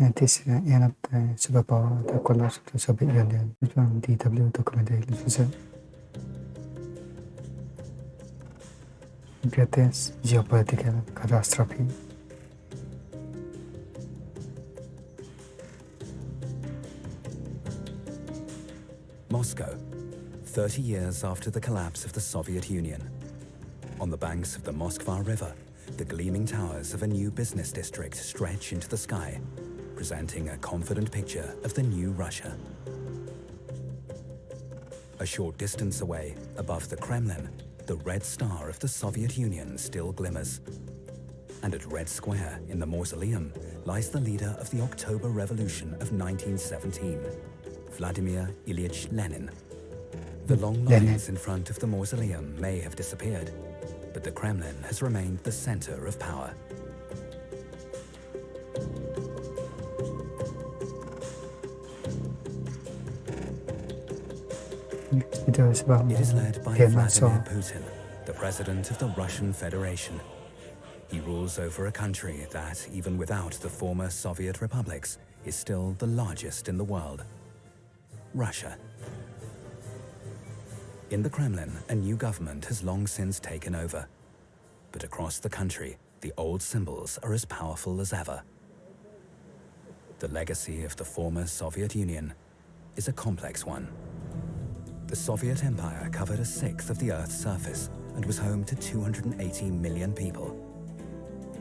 And this is end of the superpower that collapsed the Soviet Union, which one DW documentary research. Greatest geopolitical catastrophe. Moscow, 30 years after the collapse of the Soviet Union. On the banks of the Moskva River, the gleaming towers of a new business district stretch into the sky, presenting a confident picture of the new Russia. A short distance away, above the Kremlin, the red star of the Soviet Union still glimmers. And at Red Square, in the mausoleum, lies the leader of the October Revolution of 1917, Vladimir Ilyich Lenin. The long lines in front of the mausoleum may have disappeared, but the Kremlin has remained the center of power. It is led by Vladimir Putin, the president of the Russian Federation. He rules over a country that, even without the former Soviet republics, is still the largest in the world. Russia. In the Kremlin, a new government has long since taken over. But across the country, the old symbols are as powerful as ever. The legacy of the former Soviet Union is a complex one. The Soviet Empire covered a sixth of the Earth's surface and was home to 280 million people.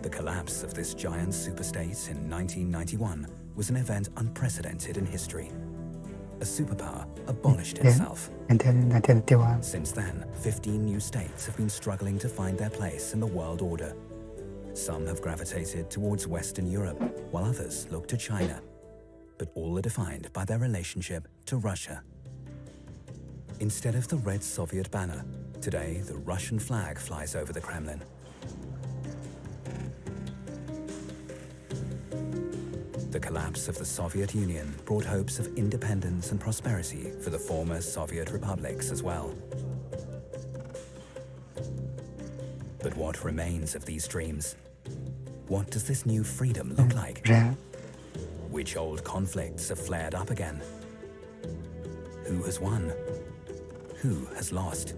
The collapse of this giant superstate in 1991 was an event unprecedented in history. A superpower abolished itself. Since then, 15 new states have been struggling to find their place in the world order. Some have gravitated towards Western Europe, while others look to China. But all are defined by their relationship to Russia. Instead of the red Soviet banner, today the Russian flag flies over the Kremlin. The collapse of the Soviet Union brought hopes of independence and prosperity for the former Soviet republics as well. But what remains of these dreams? What does this new freedom look like? Which old conflicts have flared up again? Who has won? Who has lost?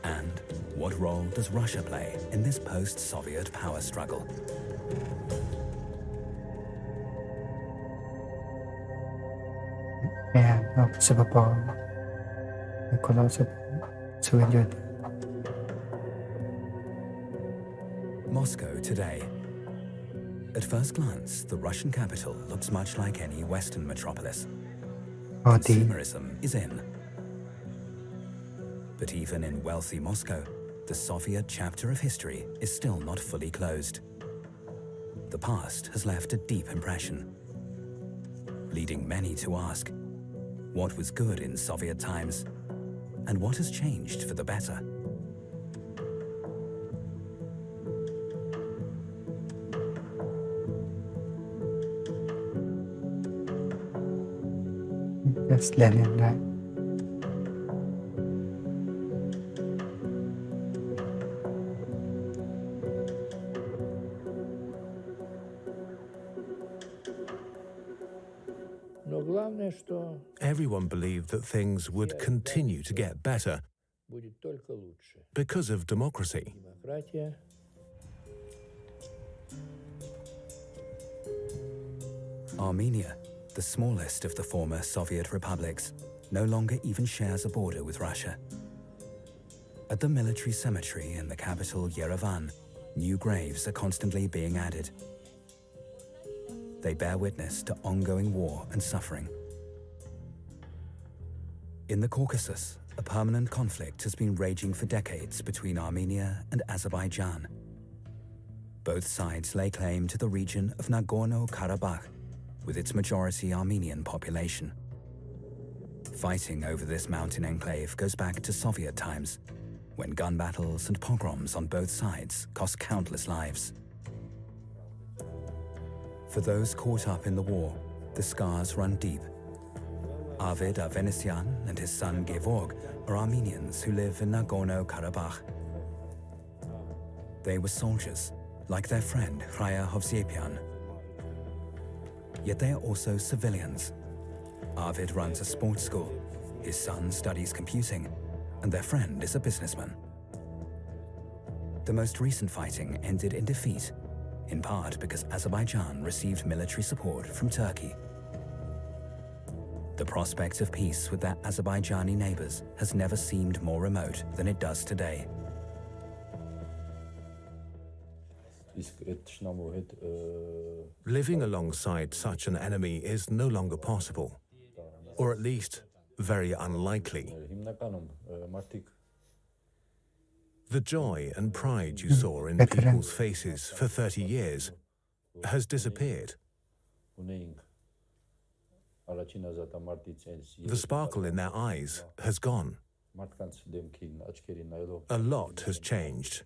And what role does Russia play in this post-Soviet power struggle? Of superpower, the collapse of Soviet Union. Moscow today. At first glance, the Russian capital looks much like any Western metropolis. Consumerism is in. But even in wealthy Moscow, the Soviet chapter of history is still not fully closed. The past has left a deep impression, leading many to ask, what was good in Soviet times, and what has changed for the better? That's Lenin, right? Everyone believed that things would continue to get better because of democracy. Armenia, the smallest of the former Soviet republics, no longer even shares a border with Russia. At the military cemetery in the capital Yerevan, new graves are constantly being added. They bear witness to ongoing war and suffering. In the Caucasus, a permanent conflict has been raging for decades between Armenia and Azerbaijan. Both sides lay claim to the region of Nagorno-Karabakh, with its majority Armenian population. Fighting over this mountain enclave goes back to Soviet times, when gun battles and pogroms on both sides cost countless lives. For those caught up in the war, the scars run deep. Arvid Avenesian and his son Gevorg are Armenians who live in Nagorno-Karabakh. They were soldiers, like their friend Raya Hovsepian, Yet they are also civilians. Arvid runs a sports school, his son studies computing, and their friend is a businessman. The most recent fighting ended in defeat, in part because Azerbaijan received military support from Turkey. The prospect of peace with their Azerbaijani neighbors has never seemed more remote than it does today. Living alongside such an enemy is no longer possible, or at least very unlikely. The joy and pride you saw in people's faces for 30 years has disappeared. The sparkle in their eyes has gone. A lot has changed.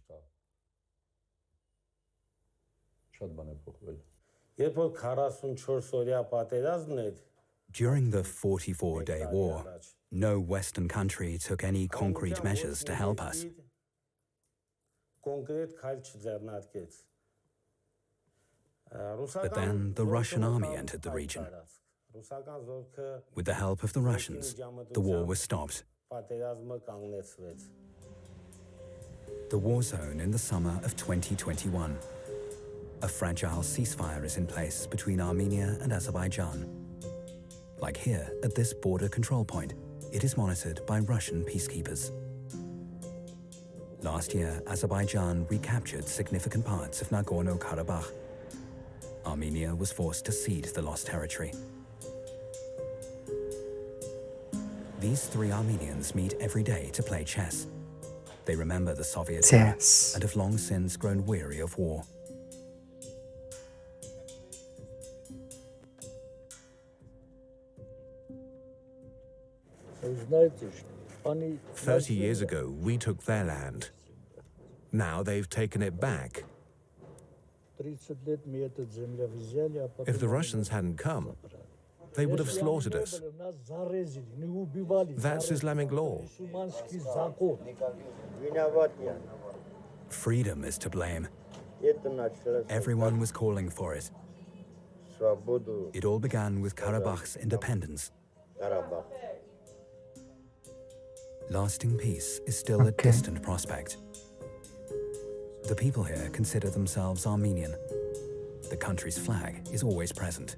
During the 44-day war, no Western country took any concrete measures to help us. But then the Russian army entered the region. With the help of the Russians, the war was stopped. The war zone in the summer of 2021. A fragile ceasefire is in place between Armenia and Azerbaijan. Like here, at this border control point, it is monitored by Russian peacekeepers. Last year, Azerbaijan recaptured significant parts of Nagorno-Karabakh. Armenia was forced to cede the lost territory. These three Armenians meet every day to play chess. They remember the Soviet era and have long since grown weary of war. "30 years ago, we took their land. Now they've taken it back. If the Russians hadn't come, they would have slaughtered us. That's Islamic law." Freedom is to blame. Everyone was calling for it. It all began with Karabakh's independence. Lasting peace is still a distant prospect. The people here consider themselves Armenian. The country's flag is always present.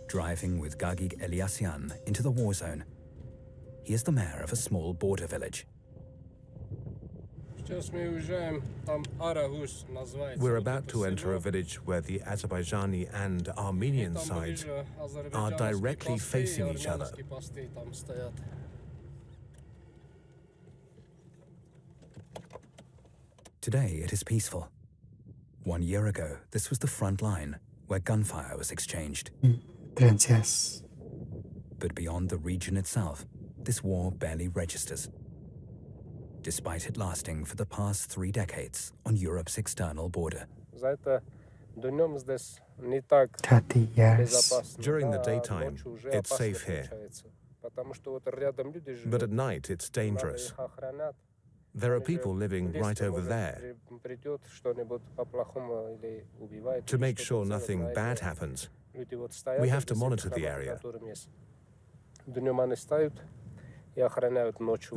Driving with Gagig Eliasyan into the war zone, he is the mayor of a small border village. We're about to enter a village where the Azerbaijani and Armenian sides are directly facing each other. Today it is peaceful. 1 year ago, this was the front line where gunfire was exchanged. Yes. But beyond the region itself, this war barely registers. Despite it lasting for the past 3 decades on Europe's external border. 30 years. During the daytime, it's safe here. But at night, it's dangerous. There are people living right over there. To make sure nothing bad happens, we have to monitor the area.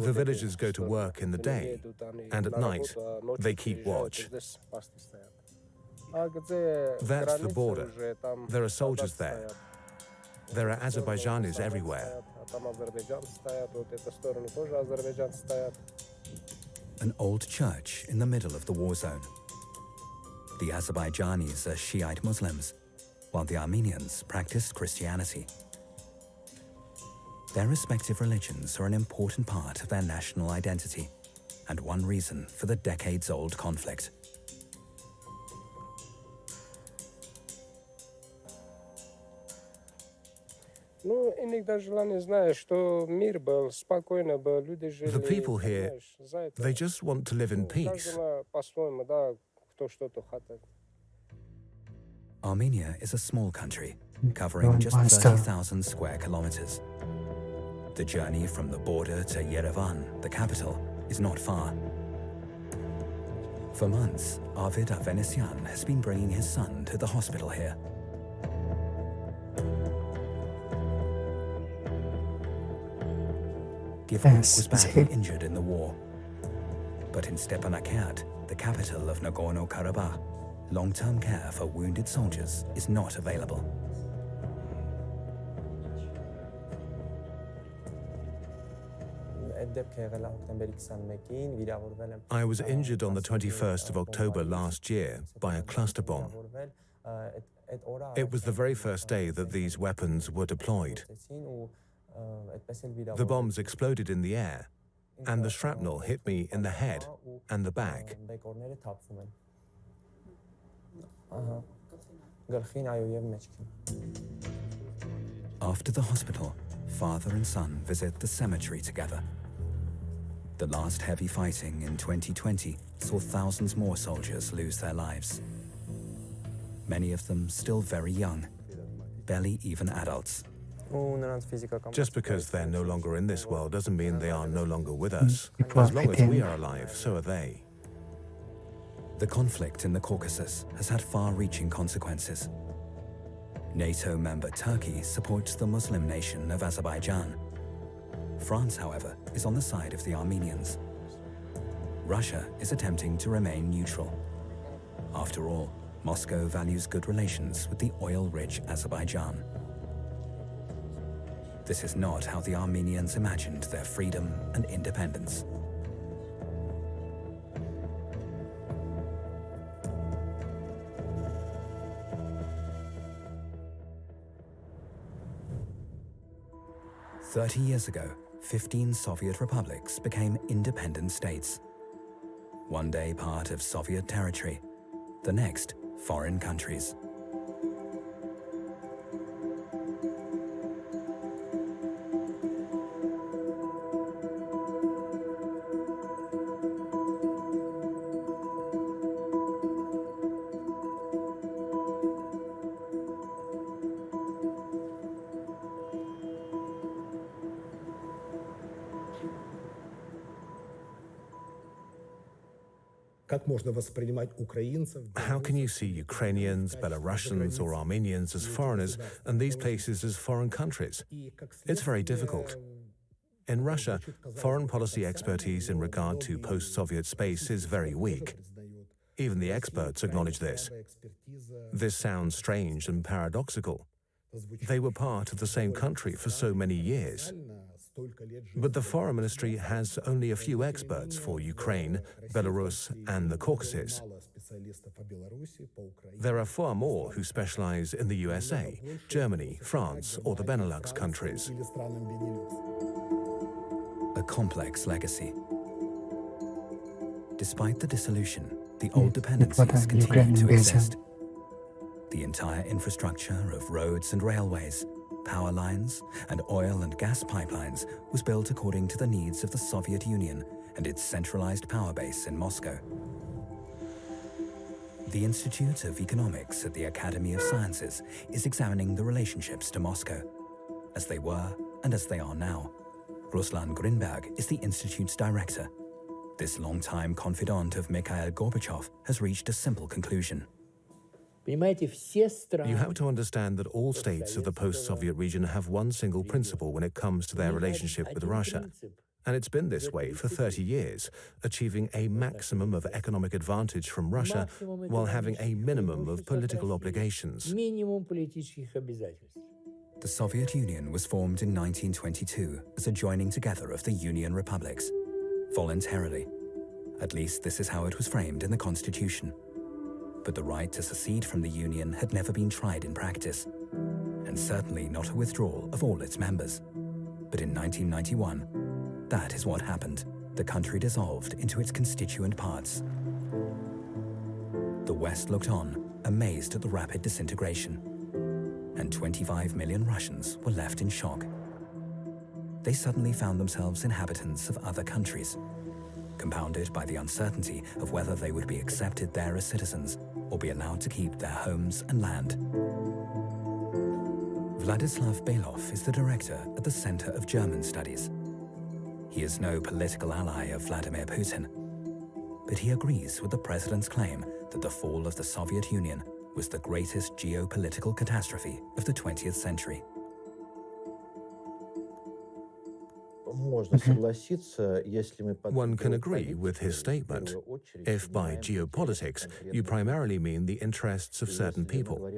The villagers go to work in the day, and at night, they keep watch. That's the border. There are soldiers there. There are Azerbaijanis everywhere. An old church in the middle of the war zone. The Azerbaijanis are Shiite Muslims, while the Armenians practice Christianity. Their respective religions are an important part of their national identity, and one reason for the decades-old conflict. The people here, they just want to live in peace. Armenia is a small country, covering just 30,000 square kilometers. The journey from the border to Yerevan, the capital, is not far. For months, Arvid Avenesian has been bringing his son to the hospital here. Givon Yes, was it's badly hit. injured in the war. But in Stepanakert, the capital of Nagorno-Karabakh, long-term care for wounded soldiers is not available. I was injured on the 21st of October last year by a cluster bomb. It was the very first day that these weapons were deployed. The bombs exploded in the air, and the shrapnel hit me in the head and the back. After the hospital, father and son visit the cemetery together. The last heavy fighting in 2020 saw thousands more soldiers lose their lives. Many of them still very young, barely even adults. Just because they're no longer in this world doesn't mean they are no longer with us. People As are long as we fighting. are alive, so are they. The conflict in the Caucasus has had far-reaching consequences. NATO member Turkey supports the Muslim nation of Azerbaijan. France, however, is on the side of the Armenians. Russia is attempting to remain neutral. After all, Moscow values good relations with the oil-rich Azerbaijan. This is not how the Armenians imagined their freedom and independence. "30 years ago, 15 Soviet republics became independent states. One day part of Soviet territory, the next foreign countries. How can you see Ukrainians, Belarusians, or Armenians as foreigners and these places as foreign countries? It's very difficult. In Russia, foreign policy expertise in regard to post-Soviet space is very weak. Even the experts acknowledge this. This sounds strange and paradoxical. They were part of the same country for so many years. But the Foreign Ministry has only a few experts for Ukraine, Belarus, and the Caucasus. There are far more who specialize in the USA, Germany, France, or the Benelux countries. A complex legacy. Despite the dissolution, the old dependencies continue to exist. The entire infrastructure of roads and railways, power lines, and oil and gas pipelines was built according to the needs of the Soviet Union and its centralized power base in Moscow. The Institute of Economics at the Academy of Sciences is examining the relationships to Moscow, as they were and as they are now. Ruslan Grinberg is the Institute's director. This longtime confidant of Mikhail Gorbachev has reached a simple conclusion. You have to understand that all states of the post-Soviet region have one single principle when it comes to their relationship with Russia. And it's been this way for 30 years, achieving a maximum of economic advantage from Russia while having a minimum of political obligations. The Soviet Union was formed in 1922 as a joining together of the Union republics, voluntarily. At least this is how it was framed in the Constitution. But the right to secede from the Union had never been tried in practice, and certainly not a withdrawal of all its members. But in 1991, that is what happened. The country dissolved into its constituent parts. The West looked on, amazed at the rapid disintegration, and 25 million Russians were left in shock. They suddenly found themselves inhabitants of other countries, compounded by the uncertainty of whether they would be accepted there as citizens or be allowed to keep their homes and land. Vladislav Belov is the director at the Center of German Studies. He is no political ally of Vladimir Putin, but he agrees with the president's claim that the fall of the Soviet Union was the greatest geopolitical catastrophe of the 20th century. One can agree with his statement if by geopolitics you primarily mean the interests of certain people.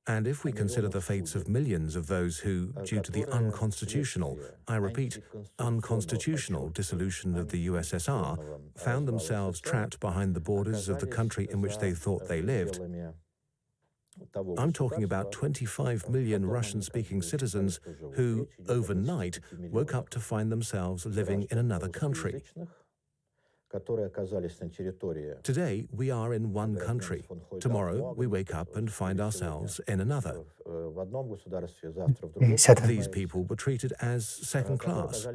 And if we consider the fates of millions of those who, due to the unconstitutional, I repeat, unconstitutional dissolution of the USSR, found themselves trapped behind the borders of the country in which they thought they lived, I'm talking about 25 million Russian-speaking citizens who, overnight, woke up to find themselves living in another country. Today, we are in one country. Tomorrow, we wake up and find ourselves in another. These people were treated as second class.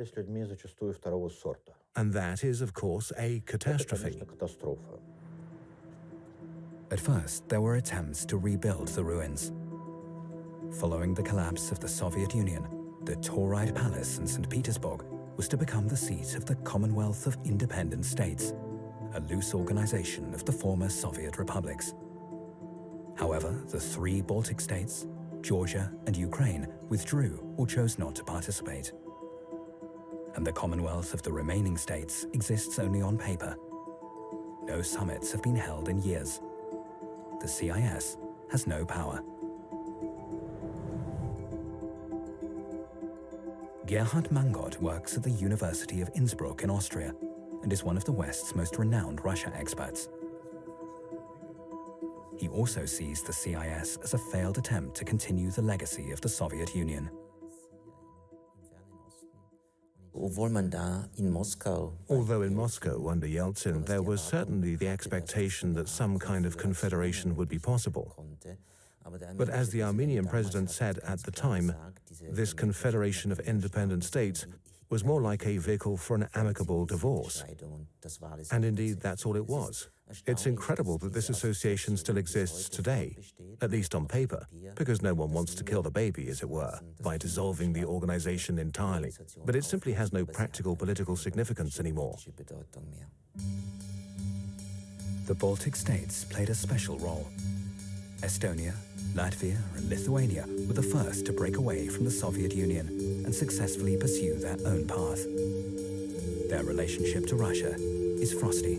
And that is, of course, a catastrophe. At first, there were attempts to rebuild the ruins. Following the collapse of the Soviet Union, the Tauride Palace in St. Petersburg was to become the seat of the Commonwealth of Independent States, a loose organization of the former Soviet republics. However, the three Baltic states, Georgia and Ukraine, withdrew or chose not to participate. And the Commonwealth of the remaining states exists only on paper. No summits have been held in years. The CIS has no power. Gerhard Mangot works at the University of Innsbruck in Austria and is one of the West's most renowned Russia experts. He also sees the CIS as a failed attempt to continue the legacy of the Soviet Union. Although in Moscow under Yeltsin there was certainly the expectation that some kind of confederation would be possible. But as the Armenian president said at the time, this confederation of independent states was more like a vehicle for an amicable divorce. And indeed, that's all it was. It's incredible that this association still exists today, at least on paper, because no one wants to kill the baby, as it were, by dissolving the organization entirely. But it simply has no practical political significance anymore. The Baltic states played a special role. Estonia, Latvia, and Lithuania were the first to break away from the Soviet Union and successfully pursue their own path. Their relationship to Russia is frosty.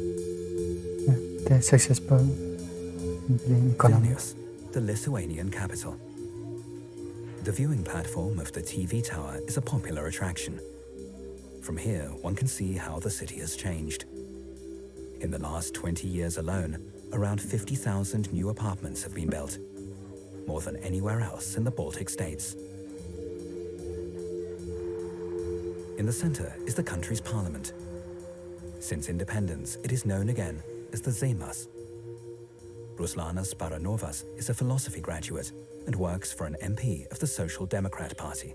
They're successful in economy. Vilnius, the Lithuanian capital. The viewing platform of the TV tower is a popular attraction. From here, one can see how the city has changed. In the last 20 years alone, around 50,000 new apartments have been built, more than anywhere else in the Baltic states. In the center is the country's parliament. Since independence, it is known again as the Seimas. Ruslana Sparanovas is a philosophy graduate and works for an MP of the Social Democrat Party.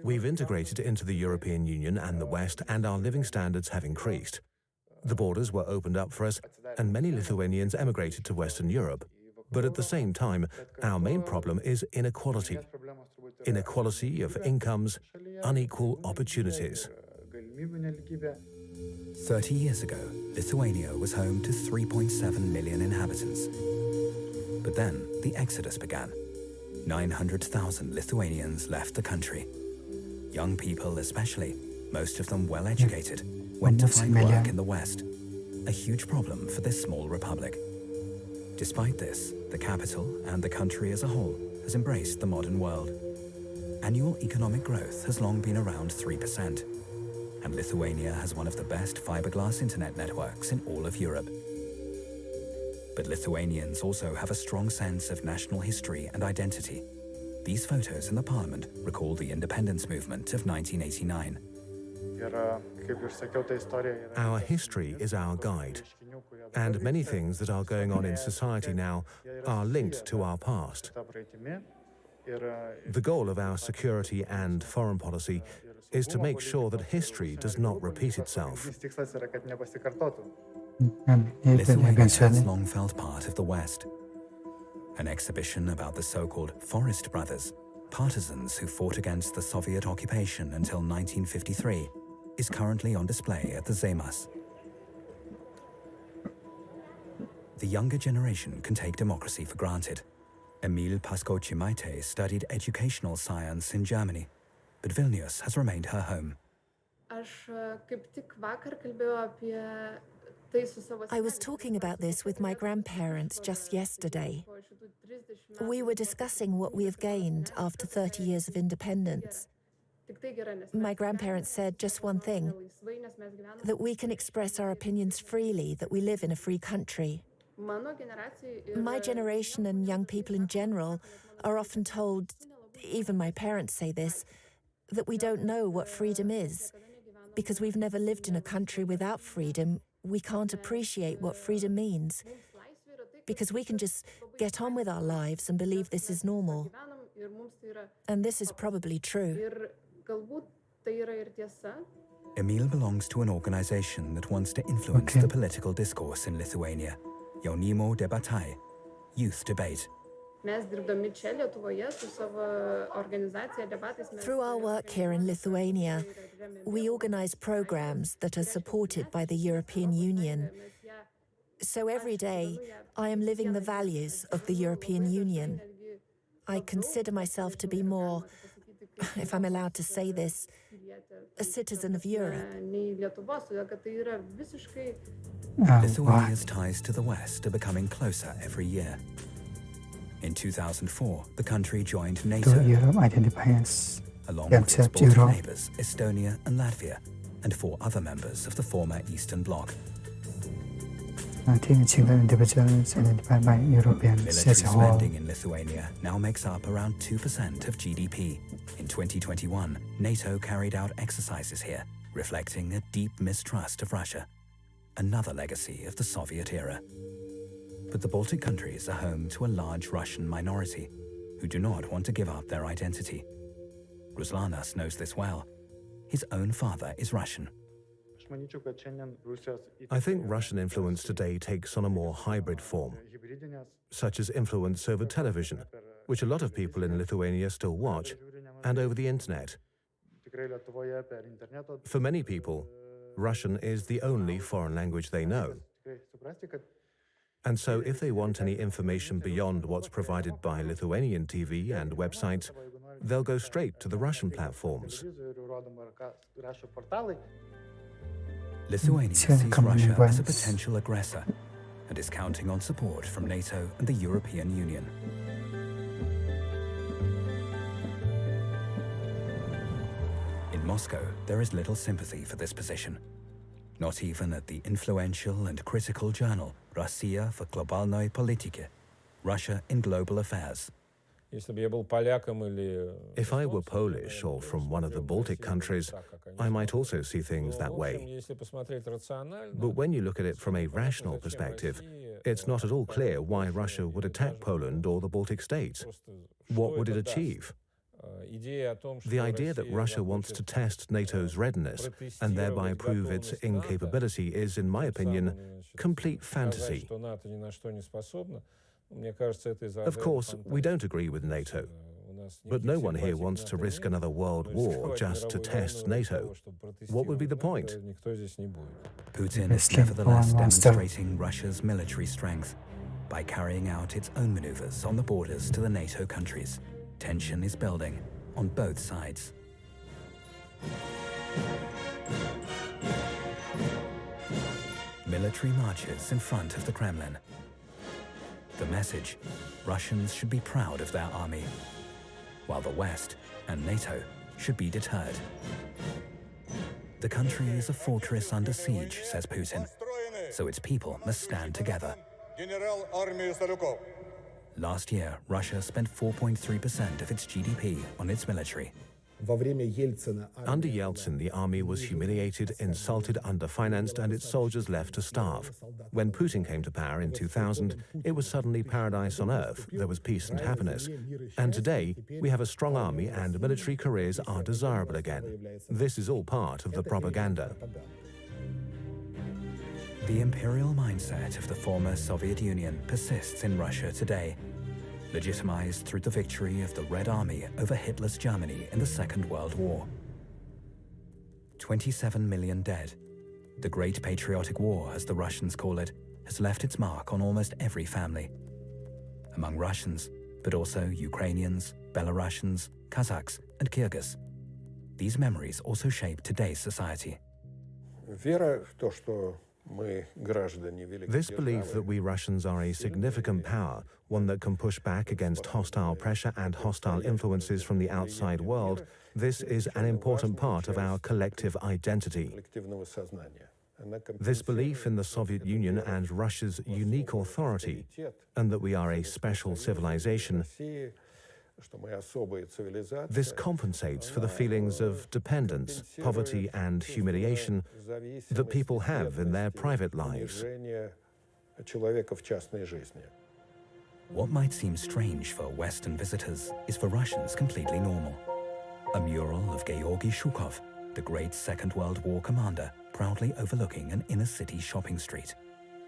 We've integrated into the European Union and the West, and our living standards have increased. The borders were opened up for us, and many Lithuanians emigrated to Western Europe. But at the same time, our main problem is inequality. Inequality of incomes, unequal opportunities. 30 years ago, Lithuania was home to 3.7 million inhabitants. But then the exodus began. 900,000 Lithuanians left the country. Young people especially, most of them well-educated, went to find work in the West, a huge problem for this small republic. Despite this, the capital and the country as a whole has embraced the modern world. Annual economic growth has long been around 3%, and Lithuania has one of the best fiberglass internet networks in all of Europe. But Lithuanians also have a strong sense of national history and identity. These photos in the parliament recall the independence movement of 1989. Our history is our guide, and many things that are going on in society now are linked to our past. The goal of our security and foreign policy is to make sure that history does not repeat itself. Lithuania has long felt part of the West. An exhibition about the so-called Forest Brothers, partisans who fought against the Soviet occupation until 1953, is currently on display at the Seimas. The younger generation can take democracy for granted. Emil Pasko-Chimaite studied educational science in Germany, but Vilnius has remained her home. I was talking about this with my grandparents just yesterday. We were discussing what we have gained after 30 years of independence. My grandparents said just one thing, that we can express our opinions freely, that we live in a free country. My generation and young people in general are often told, even my parents say this, that we don't know what freedom is. Because we've never lived in a country without freedom, we can't appreciate what freedom means. Because we can just get on with our lives and believe this is normal. And this is probably true. Emil belongs to an organization that wants to influence the political discourse in Lithuania, Jaunimo Debatai, youth debate. Through our work here in Lithuania, we organize programs that are supported by the European Union. So every day, I am living the values of the European Union. I consider myself to be more, if I'm allowed to say this, a citizen of Europe. Lithuania's ties to the West are becoming closer every year. In 2004, the country joined NATO, Europe identifies along with its themselves Baltic Europe. neighbours Estonia and Latvia, and 4 other members of the former Eastern Bloc. I think single individuals identified by Europeans Military as a whole. spending in Lithuania now makes up around 2% of GDP. In 2021, NATO carried out exercises here, reflecting a deep mistrust of Russia, another legacy of the Soviet era. But the Baltic countries are home to a large Russian minority who do not want to give up their identity. Ruslanas knows this well. His own father is Russian. I think Russian influence today takes on a more hybrid form, such as influence over television, which a lot of people in Lithuania still watch, and over the internet. For many people, Russian is the only foreign language they know. And so if they want any information beyond what's provided by Lithuanian TV and websites, they'll go straight to the Russian platforms. Lithuania sees Russia as a potential aggressor and is counting on support from NATO and the European Union. In Moscow, there is little sympathy for this position. Not even at the influential and critical journal Россия в глобальной политике, Russia in Global Affairs. If I were Polish or from one of the Baltic countries, I might also see things that way. But when you look at it from a rational perspective, it's not at all clear why Russia would attack Poland or the Baltic states. What would it achieve? The idea that Russia wants to test NATO's readiness and thereby prove its incapability is, in my opinion, complete fantasy. Of course, we don't agree with NATO, but no one here wants to risk another world war just to test NATO. What would be the point? Putin is nevertheless demonstrating Russia's military strength by carrying out its own maneuvers on the borders to the NATO countries. Tension is building on both sides. Military marches in front of the Kremlin. The message: Russians should be proud of their army, while the West and NATO should be deterred. The country is a fortress under siege, says Putin, so its people must stand together. Last year, Russia spent 4.3% of its GDP on its military. Under Yeltsin, the army was humiliated, insulted, underfinanced, and its soldiers left to starve. When Putin came to power in 2000, it was suddenly paradise on earth. There was peace and happiness. And today, we have a strong army and military careers are desirable again. This is all part of the propaganda. The imperial mindset of the former Soviet Union persists in Russia today, legitimized through the victory of the Red Army over Hitler's Germany in the Second World War. 27 million dead. The Great Patriotic War, as the Russians call it, has left its mark on almost every family. Among Russians, but also Ukrainians, Belarusians, Kazakhs, and Kyrgyz. These memories also shape today's society. This belief that we Russians are a significant power, one that can push back against hostile pressure and hostile influences from the outside world, this is an important part of our collective identity. This belief in the Soviet Union and Russia's unique authority, and that we are a special civilization, this compensates for the feelings of dependence, poverty, and humiliation that people have in their private lives. What might seem strange for Western visitors is for Russians completely normal. A mural of Georgy Shukov, the great Second World War commander, proudly overlooking an inner-city shopping street.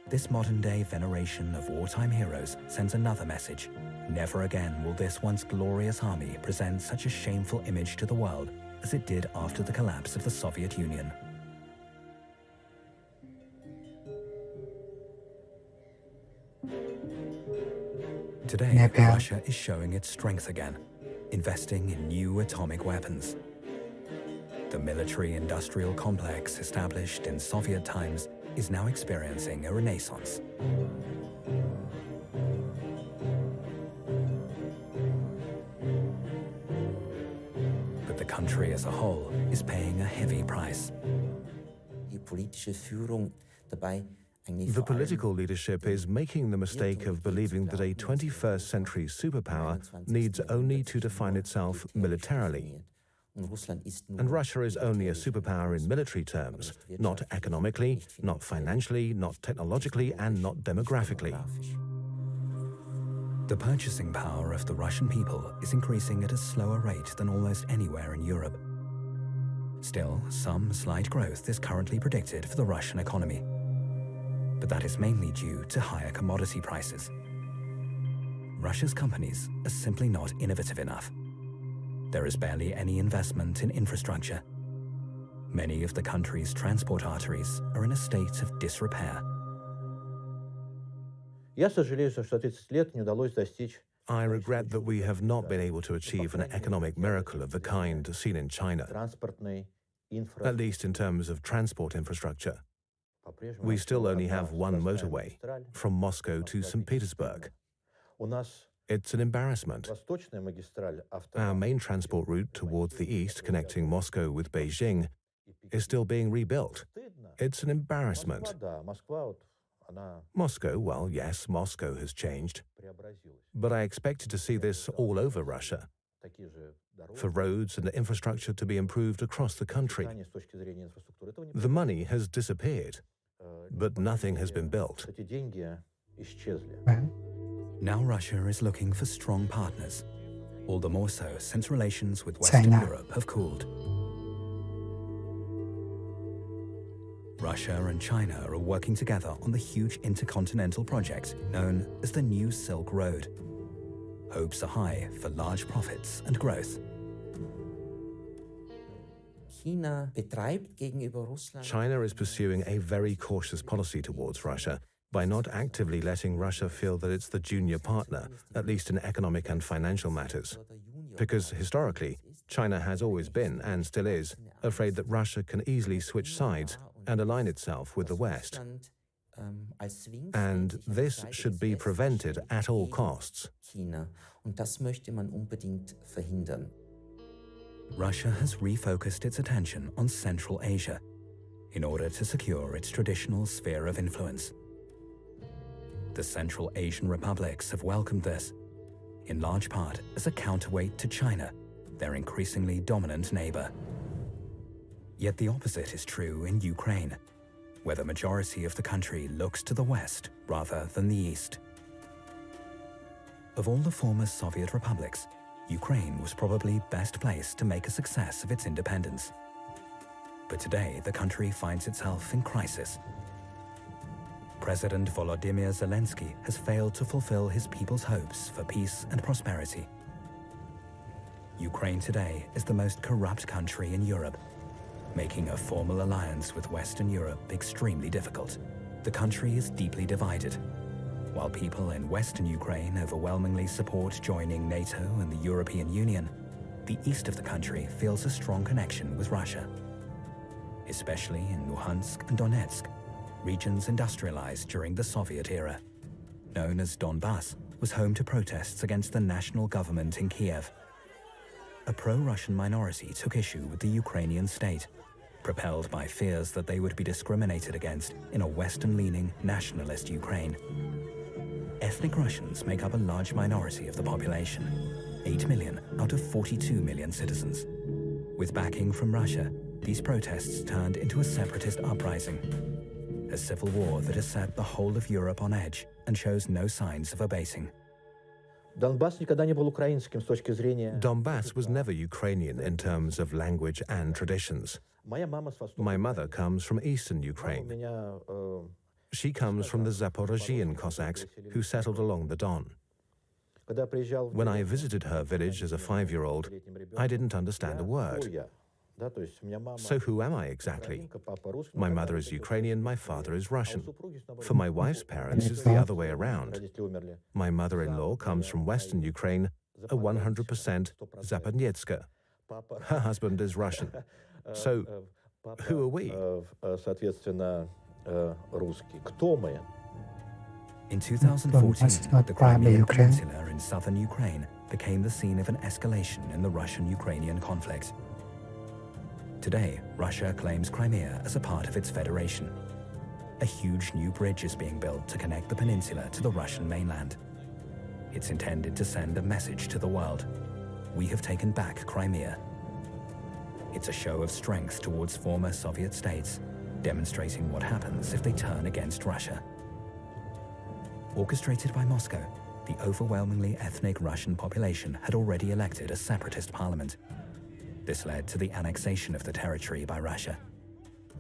This modern-day veneration of wartime heroes sends another message. Never again will this once glorious army present such a shameful image to the world as it did after the collapse of the Soviet Union. Today, Russia is showing its strength again, investing in new atomic weapons. The military-industrial complex established in Soviet times is now experiencing a renaissance. But the country as a whole is paying a heavy price. The political leadership is making the mistake of believing that a 21st century superpower needs only to define itself militarily. And Russia is only a superpower in military terms, not economically, not financially, not technologically, and not demographically. The purchasing power of the Russian people is increasing at a slower rate than almost anywhere in Europe. Still, some slight growth is currently predicted for the Russian economy. But that is mainly due to higher commodity prices. Russia's companies are simply not innovative enough. There is barely any investment in infrastructure. Many of the country's transport arteries are in a state of disrepair. I regret that we have not been able to achieve an economic miracle of the kind seen in China, at least in terms of transport infrastructure. We still only have one motorway, from Moscow to St. Petersburg. It's an embarrassment. Our main transport route towards the east, connecting Moscow with Beijing, is still being rebuilt. It's an embarrassment. Moscow, well, yes, Moscow has changed. But I expected to see this all over Russia, for roads and infrastructure to be improved across the country. The money has disappeared, but nothing has been built. Now Russia is looking for strong partners, all the more so since relations with Western Europe have cooled. Russia and China are working together on the huge intercontinental project known as the New Silk Road. Hopes are high for large profits and growth. China is pursuing a very cautious policy towards Russia by not actively letting Russia feel that it's the junior partner, at least in economic and financial matters. Because historically, China has always been, and still is, afraid that Russia can easily switch sides and align itself with the West. And this should be prevented at all costs. Russia has refocused its attention on Central Asia in order to secure its traditional sphere of influence. The Central Asian republics have welcomed this, in large part as a counterweight to China, their increasingly dominant neighbor. Yet the opposite is true in Ukraine, where the majority of the country looks to the West rather than the East. Of all the former Soviet republics, Ukraine was probably best placed to make a success of its independence. But today, the country finds itself in crisis. President Volodymyr Zelensky has failed to fulfill his people's hopes for peace and prosperity. Ukraine today is the most corrupt country in Europe, making a formal alliance with Western Europe extremely difficult. The country is deeply divided. While people in Western Ukraine overwhelmingly support joining NATO and the European Union, the east of the country feels a strong connection with Russia. Especially in Luhansk and Donetsk, regions industrialized during the Soviet era. Known as Donbass, was home to protests against the national government in Kiev. A pro-Russian minority took issue with the Ukrainian state, propelled by fears that they would be discriminated against in a Western-leaning nationalist Ukraine. Ethnic Russians make up a large minority of the population, 8 million out of 42 million citizens. With backing from Russia, these protests turned into a separatist uprising, a civil war that has set the whole of Europe on edge and shows no signs of abating. Donbass was never Ukrainian in terms of language and traditions. My mother comes from eastern Ukraine. She comes from the Zaporozhian Cossacks who settled along the Don. When I visited her village as a 5-year-old, I didn't understand a word. So who am I exactly? My mother is Ukrainian, my father is Russian. For my wife's parents, it's the other way around. My mother-in-law comes from Western Ukraine, a 100% Zapadnetska. Her husband is Russian. So, who are we? In 2014, the Crimean Peninsula in southern Ukraine became the scene of an escalation in the Russian-Ukrainian conflict. Today, Russia claims Crimea as a part of its federation. A huge new bridge is being built to connect the peninsula to the Russian mainland. It's intended to send a message to the world. We have taken back Crimea. It's a show of strength towards former Soviet states, demonstrating what happens if they turn against Russia. Orchestrated by Moscow, the overwhelmingly ethnic Russian population had already elected a separatist parliament. This led to the annexation of the territory by Russia.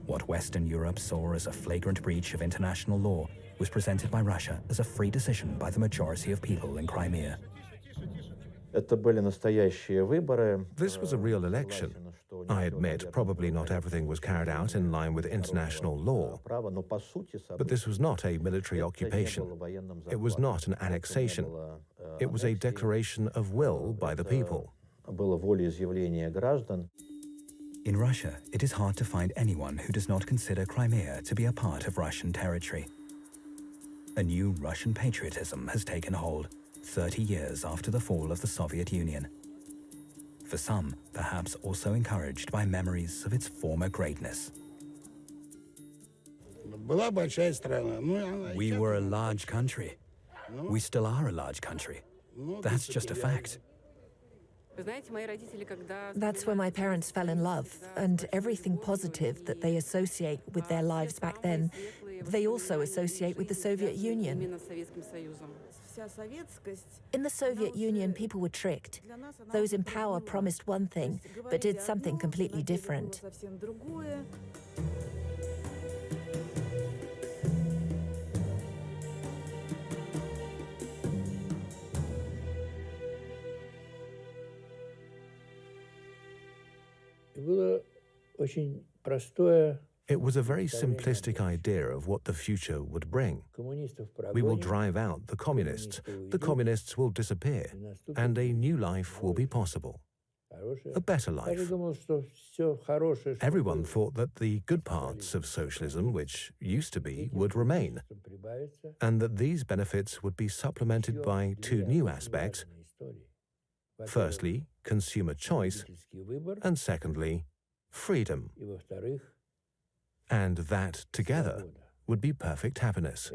What Western Europe saw as a flagrant breach of international law was presented by Russia as a free decision by the majority of people in Crimea. This was a real election. I admit, probably not everything was carried out in line with international law. But this was not a military occupation. It was not an annexation. It was a declaration of will by the people. In Russia, it is hard to find anyone who does not consider Crimea to be a part of Russian territory. A new Russian patriotism has taken hold, 30 years after the fall of the Soviet Union. For some, perhaps also encouraged by memories of its former greatness. We were a large country. We still are a large country. That's just a fact. That's where my parents fell in love, and everything positive that they associate with their lives back then, they also associate with the Soviet Union. In the Soviet Union, people were tricked. Those in power promised one thing, but did something completely different. It was a very simplistic idea of what the future would bring. We will drive out the communists will disappear, and a new life will be possible. A better life. Everyone thought that the good parts of socialism, which used to be, would remain, and that these benefits would be supplemented by two new aspects. Firstly, consumer choice, and secondly, freedom. And that, together, would be perfect happiness.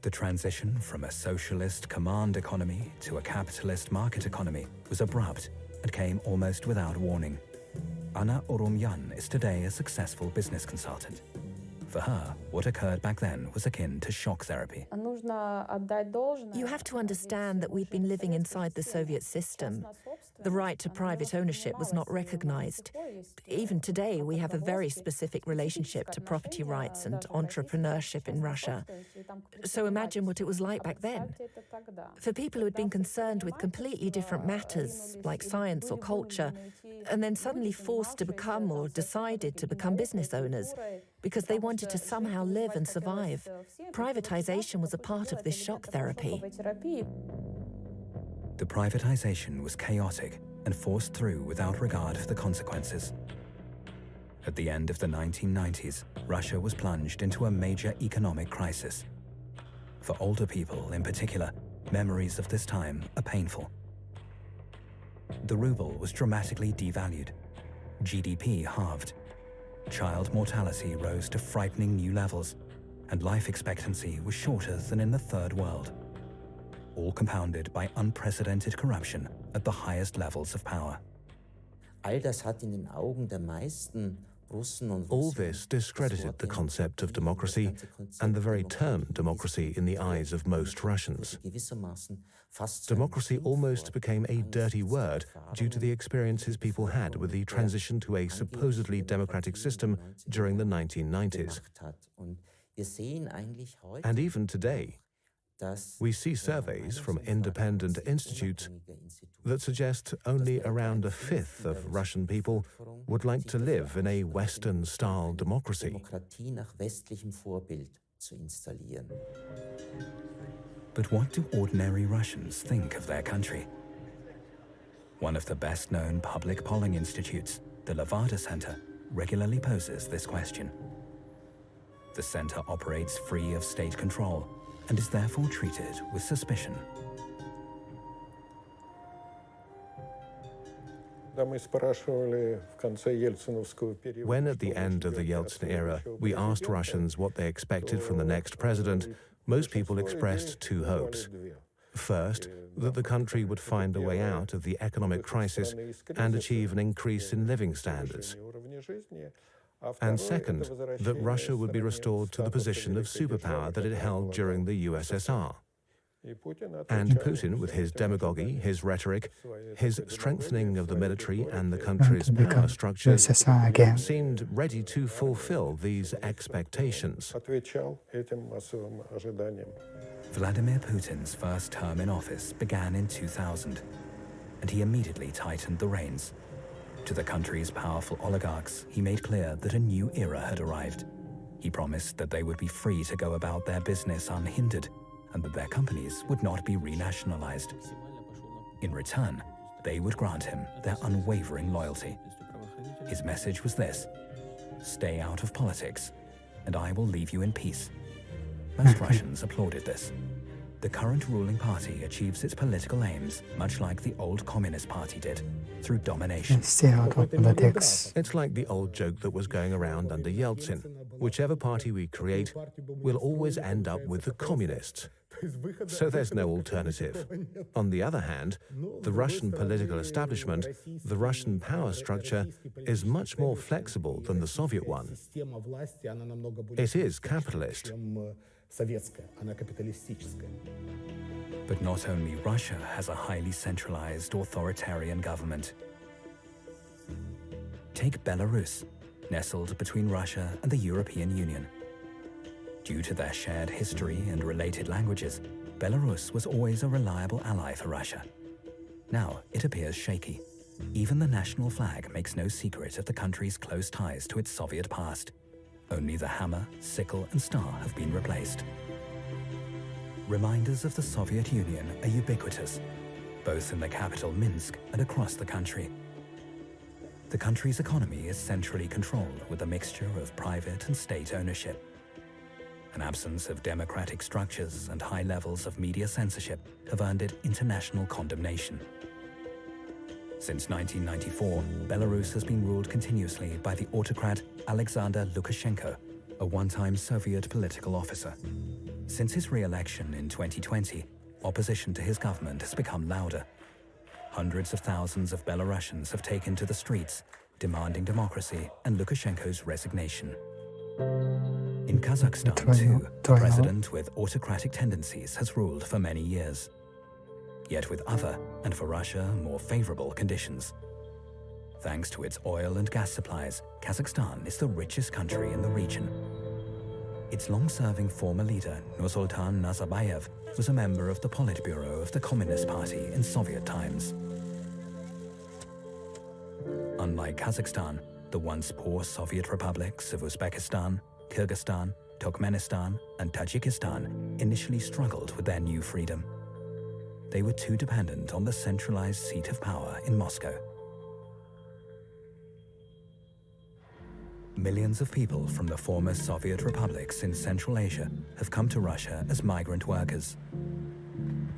The transition from a socialist command economy to a capitalist market economy was abrupt and came almost without warning. Anna Oromyan is today a successful business consultant. For her, what occurred back then was akin to shock therapy. You have to understand that we've been living inside the Soviet system. The right to private ownership was not recognized. Even today, we have a very specific relationship to property rights and entrepreneurship in Russia. So imagine what it was like back then. For people who had been concerned with completely different matters, like science or culture, and then suddenly forced to become or decided to become business owners, because they wanted to somehow live and survive. Privatization was a part of this shock therapy. The privatization was chaotic and forced through without regard for the consequences. At the end of the 1990s, Russia was plunged into a major economic crisis. For older people in particular, memories of this time are painful. The ruble was dramatically devalued. GDP halved. Child mortality rose to frightening new levels, and life expectancy was shorter than in the Third World. All compounded by unprecedented corruption at the highest levels of power. All this discredited the concept of democracy and the very term democracy in the eyes of most Russians. Democracy almost became a dirty word due to the experiences people had with the transition to a supposedly democratic system during the 1990s. And even today, we see surveys from independent institutes that suggest only around a fifth of Russian people would like to live in a Western-style democracy. But what do ordinary Russians think of their country? One of the best-known public polling institutes, the Levada Center, regularly poses this question. The center operates free of state control and is therefore treated with suspicion. When at the end of the Yeltsin era, we asked Russians what they expected from the next president, most people expressed two hopes. First, that the country would find a way out of the economic crisis and achieve an increase in living standards. And second, that Russia would be restored to the position of superpower that it held during the USSR. And Putin, with his demagogy, his rhetoric, his strengthening of the military and the country's power structure, USSR again. seemed ready to fulfill these expectations. Vladimir Putin's first term in office began in 2000, and he immediately tightened the reins. To the country's powerful oligarchs, he made clear that a new era had arrived. He promised that they would be free to go about their business unhindered, and that their companies would not be renationalized. In return, they would grant him their unwavering loyalty. His message was this: stay out of politics, and I will leave you in peace. Most Russians applauded this. The current ruling party achieves its political aims much like the old Communist Party did, through domination. Stay out of politics. It's like the old joke that was going around under Yeltsin. Whichever party we create, we'll always end up with the communists. So there's no alternative. On the other hand, the Russian political establishment, the Russian power structure, is much more flexible than the Soviet one. It is capitalist. But not only Russia has a highly centralized authoritarian government. Take Belarus, nestled between Russia and the European Union. Due to their shared history and related languages, Belarus was always a reliable ally for Russia. Now it appears shaky. Even the national flag makes no secret of the country's close ties to its Soviet past. Only the hammer, sickle, and star have been replaced. Reminders of the Soviet Union are ubiquitous, both in the capital Minsk and across the country. The country's economy is centrally controlled with a mixture of private and state ownership. An absence of democratic structures and high levels of media censorship have earned it international condemnation. Since 1994, Belarus has been ruled continuously by the autocrat Alexander Lukashenko, a one-time Soviet political officer. Since his re-election in 2020, opposition to his government has become louder. Hundreds of thousands of Belarusians have taken to the streets, demanding democracy and Lukashenko's resignation. In Kazakhstan, too, a president with autocratic tendencies has ruled for many years. Yet with other, and for Russia, more favorable conditions. Thanks to its oil and gas supplies, Kazakhstan is the richest country in the region. Its long-serving former leader, Nursultan Nazarbayev, was a member of the Politburo of the Communist Party in Soviet times. Unlike Kazakhstan, the once poor Soviet republics of Uzbekistan, Kyrgyzstan, Turkmenistan, and Tajikistan initially struggled with their new freedom. They were too dependent on the centralized seat of power in Moscow. Millions of people from the former Soviet republics in Central Asia have come to Russia as migrant workers,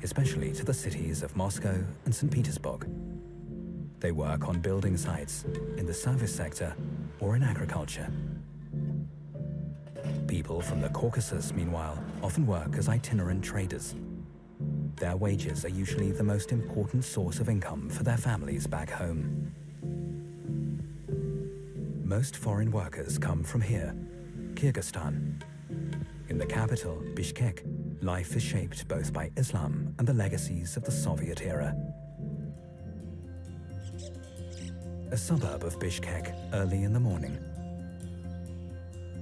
especially to the cities of Moscow and St. Petersburg. They work on building sites, in the service sector, or in agriculture. People from the Caucasus, meanwhile, often work as itinerant traders. Their wages are usually the most important source of income for their families back home. Most foreign workers come from here, Kyrgyzstan. In the capital, Bishkek, life is shaped both by Islam and the legacies of the Soviet era. A suburb of Bishkek, early in the morning.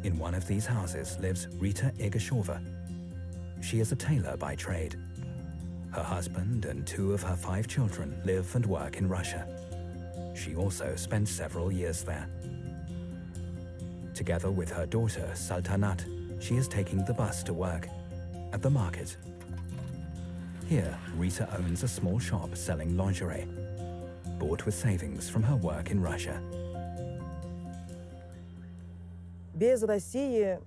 In one of these houses lives Rita Igashova. She is a tailor by trade. Her husband and 2 of her 5 children live and work in Russia. She also spent several years there. Together with her daughter, Saltanat, she is taking the bus to work at the market. Here, Rita owns a small shop selling lingerie, bought with savings from her work in Russia. Без России,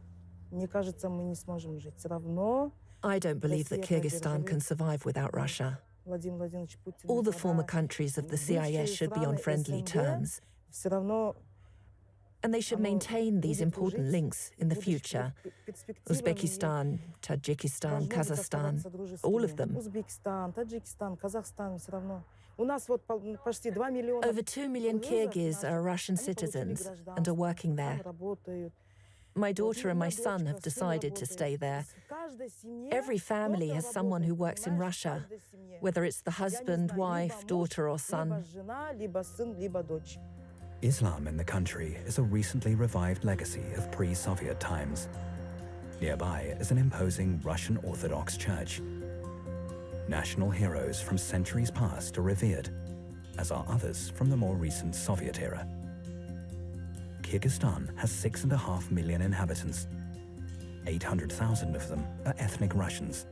мне кажется, мы не сможем жить. Все равно I don't believe that Kyrgyzstan can survive without Russia. Владимир Владимирович Путин. All the former countries of the CIS should be on friendly terms, Все равно and they should maintain these important links in the future. Uzbekistan, Tajikistan, Kazakhstan, all of them. Узбекистан, Таджикистан, Казахстан, все равно. У нас вот почти 2 миллиона. Over 2 million Kyrgyz are Russian citizens and are working there. My daughter and my son have decided to stay there. Every family has someone who works in Russia, whether it's the husband, wife, daughter, or son. Islam in the country is a recently revived legacy of pre-Soviet times. Nearby is an imposing Russian Orthodox church. National heroes from centuries past are revered, as are others from the more recent Soviet era. Kyrgyzstan has 6.5 million inhabitants. 800,000 of them are ethnic Russians.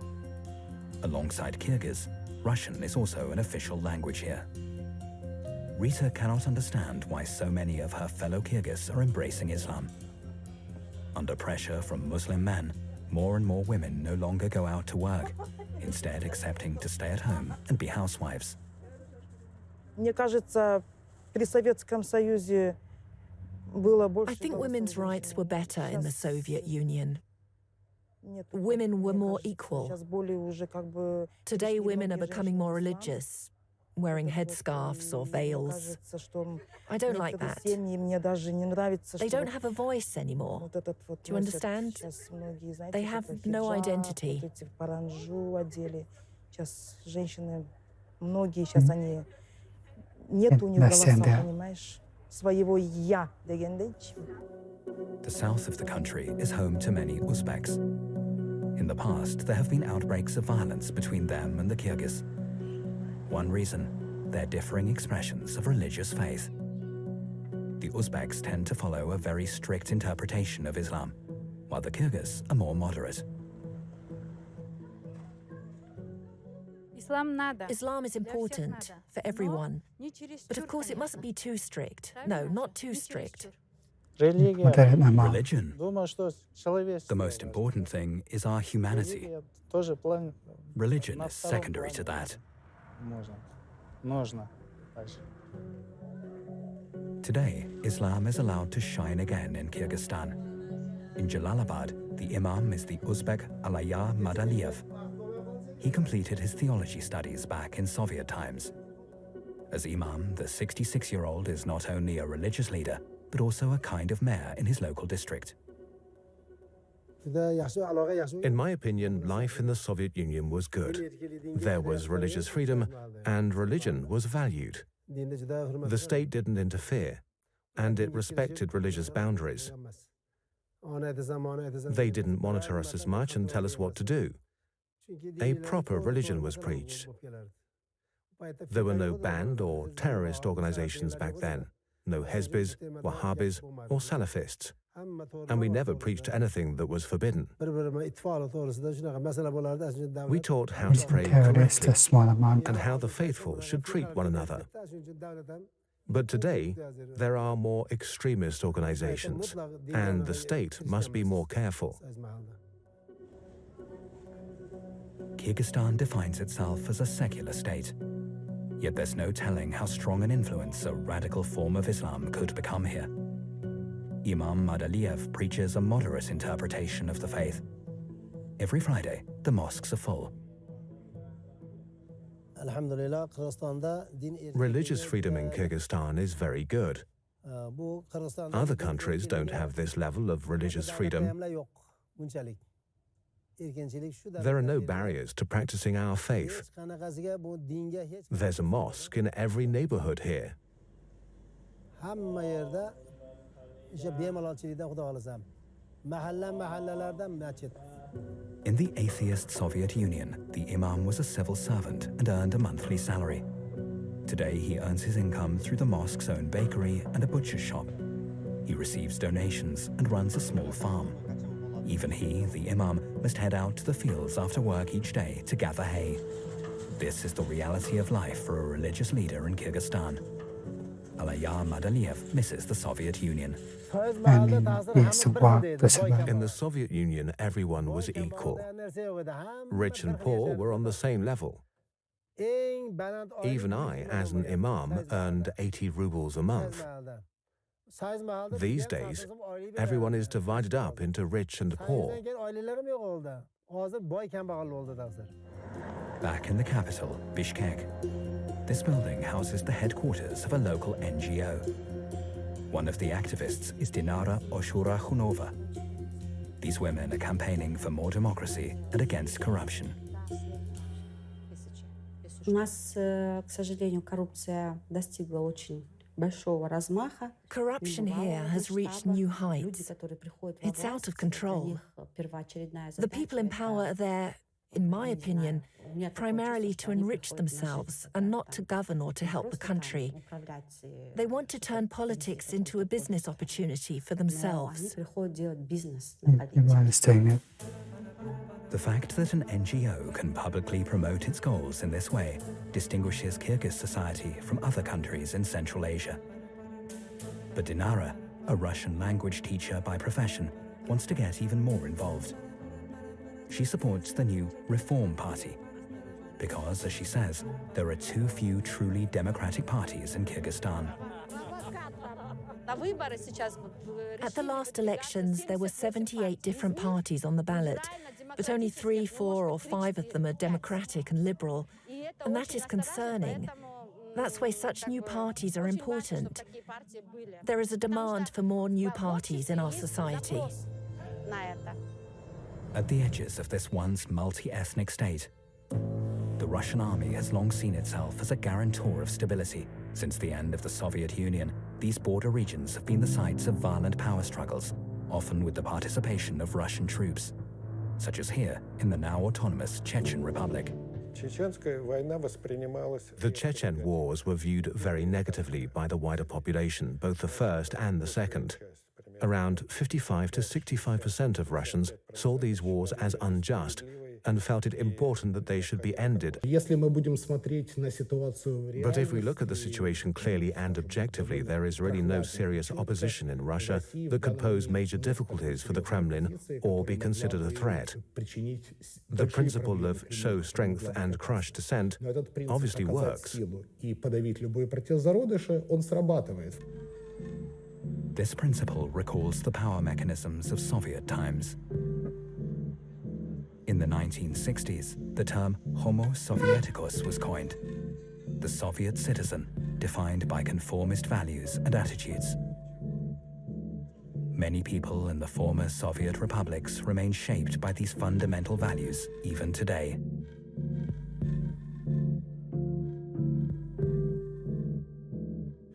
Alongside Kyrgyz, Russian is also an official language here. Rita cannot understand why so many of her fellow Kyrgyz are embracing Islam. Under pressure from Muslim men, more and more women no longer go out to work, instead accepting to stay at home and be housewives. Мне кажется, при Советском Союзе было больше. I think women's rights were better in the Soviet Union. Women were more equal. Today, women are becoming more religious, wearing headscarves or veils. I don't like that. They don't have a voice anymore. Do you understand? They have no identity. The south of the country is home to many Uzbeks. In the past, there have been outbreaks of violence between them and the Kyrgyz. One reason, their differing expressions of religious faith. The Uzbeks tend to follow a very strict interpretation of Islam, while the Kyrgyz are more moderate. Islam is important for everyone, but of course it mustn't be too strict. No, not too strict. Religion. The most important thing is our humanity. Religion is secondary to that. Today, Islam is allowed to shine again in Kyrgyzstan. In Jalalabad, the imam is the Uzbek Alaya Madaliyev. He completed his theology studies back in Soviet times. As imam, the 66-year-old is not only a religious leader, but also a kind of mayor in his local district. In my opinion, life in the Soviet Union was good. There was religious freedom, and religion was valued. The state didn't interfere, and it respected religious boundaries. They didn't monitor us as much and tell us what to do. A proper religion was preached. There were no banned or terrorist organizations back then. no Hezbis, Wahhabis, or Salafists. And we never preached anything that was forbidden. We taught how to pray terrorist correctly small amount. and how the faithful should treat one another. But today, there are more extremist organizations, and the state must be more careful. Kyrgyzstan defines itself as a secular state. Yet there's no telling how strong an influence a radical form of Islam could become here. Imam Madaliyev preaches a moderate interpretation of the faith. Every Friday, the mosques are full. Religious freedom in Kyrgyzstan is very good. Other countries don't have this level of religious freedom. There are no barriers to practicing our faith. There's a mosque in every neighborhood here. In the atheist Soviet Union, the imam was a civil servant and earned a monthly salary. Today, he earns his income through the mosque's own bakery and a butcher's shop. He receives donations and runs a small farm. Even he, the imam, must head out to the fields after work each day to gather hay. This is the reality of life for a religious leader in Kyrgyzstan. Alaya Madaliyev misses the Soviet Union. In the Soviet Union, everyone was equal. Rich and poor were on the same level. Even I, as an imam, earned 80 rubles a month. These days, everyone is divided up into rich and poor. Back in the capital, Bishkek, this building houses the headquarters of a local NGO. One of the activists is Dinara Oshura-Khunova. These women are campaigning for more democracy and against corruption. У нас, к сожалению, коррупция достигла очень большого размаха. Corruption here has reached new heights. It's out of control. The people in power are there, in my opinion, primarily to enrich themselves and not to govern or to help the country. They want to turn politics into a business opportunity for themselves. The fact that an NGO can publicly promote its goals in this way distinguishes Kyrgyz society from other countries in Central Asia. But Dinara, a Russian language teacher by profession, wants to get even more involved. She supports the new Reform Party because, as she says, there are too few truly democratic parties in Kyrgyzstan. At the last elections, there were 78 different parties on the ballot, but only 3, 4, or 5 of them are democratic and liberal, and that is concerning. That's why such new parties are important. There is a demand for more new parties in our society. At the edges of this once multi-ethnic state, the Russian army has long seen itself as a guarantor of stability. Since the end of the Soviet Union, these border regions have been the sites of violent power struggles, often with the participation of Russian troops, such as here in the now autonomous Chechen Republic. The Chechen wars were viewed very negatively by the wider population, both the first and the second. Around 55 to 65% of Russians saw these wars as unjust and felt it important that they should be ended. But if we look at the situation clearly and objectively, there is really no serious opposition in Russia that could pose major difficulties for the Kremlin or be considered a threat. The principle of show strength and crush dissent obviously works. This principle recalls the power mechanisms of Soviet times. In the 1960s, the term Homo Sovieticus was coined, the Soviet citizen defined by conformist values and attitudes. Many people in the former Soviet republics remain shaped by these fundamental values even today.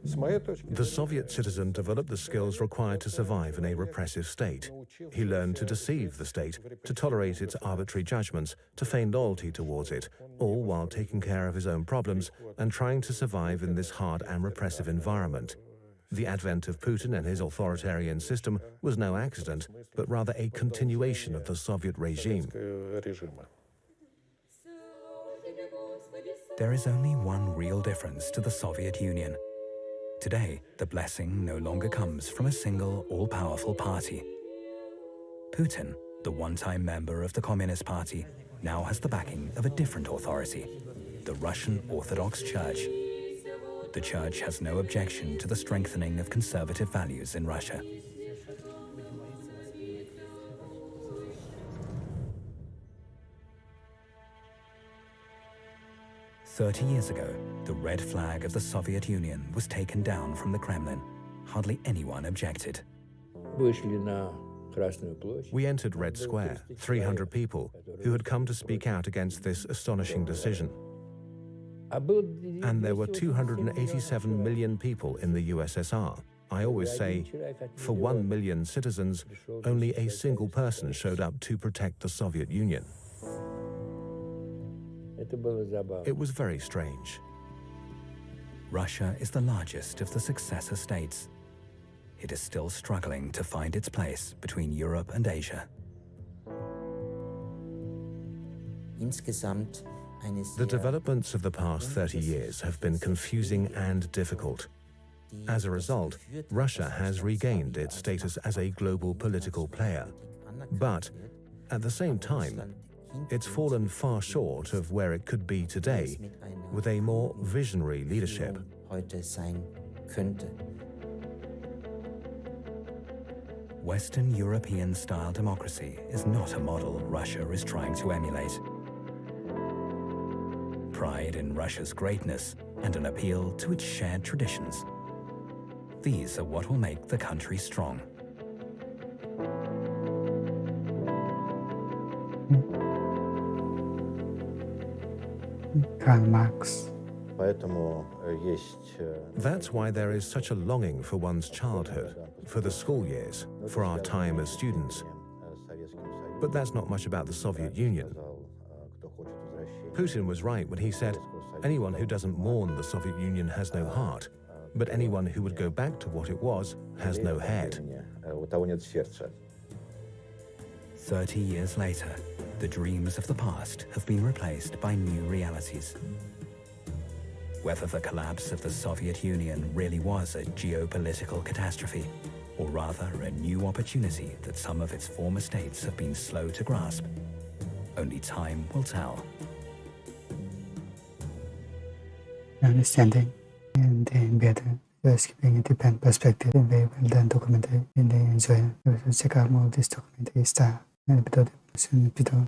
The Soviet citizen developed the skills required to survive in a repressive state. He learned to deceive the state, to tolerate its arbitrary judgments, to feign loyalty towards it, all while taking care of his own problems and trying to survive in this hard and repressive environment. The advent of Putin and his authoritarian system was no accident, but rather a continuation of the Soviet regime. There is only one real difference to the Soviet Union. Today, the blessing no longer comes from a single all-powerful party. Putin, the one-time member of the Communist Party, now has the backing of a different authority, the Russian Orthodox Church. The Church has no objection to the strengthening of conservative values in Russia. "30 years ago, the red flag of the Soviet Union was taken down from the Kremlin. Hardly anyone objected. We entered Red Square, 300 people, who had come to speak out against this astonishing decision. And there were 287 million people in the USSR. I always say, for 1 million citizens, only a single person showed up to protect the Soviet Union. It was very strange. Russia is the largest of the successor states. It is still struggling to find its place between Europe and Asia. The developments of the past 30 years have been confusing and difficult. As a result, Russia has regained its status as a global political player. But at the same time, it's fallen far short of where it could be today with a more visionary leadership. Western European-style democracy is not a model Russia is trying to emulate. Pride in Russia's greatness and an appeal to its shared traditions. These are what will make the country strong. Karl Marx. That's why there is such a longing for one's childhood, for the school years, for our time as students. But that's not much about the Soviet Union. Putin was right when he said, anyone who doesn't mourn the Soviet Union has no heart, but anyone who would go back to what it was has no head. 30 years later, the dreams of the past have been replaced by new realities. Whether the collapse of the Soviet Union really was a geopolitical catastrophe, or rather a new opportunity that some of its former states have been slow to grasp, only time will tell. Understanding and being better, just keeping a different perspective in very well done documentary. And I enjoy it. So check out more of this documentary star and episode.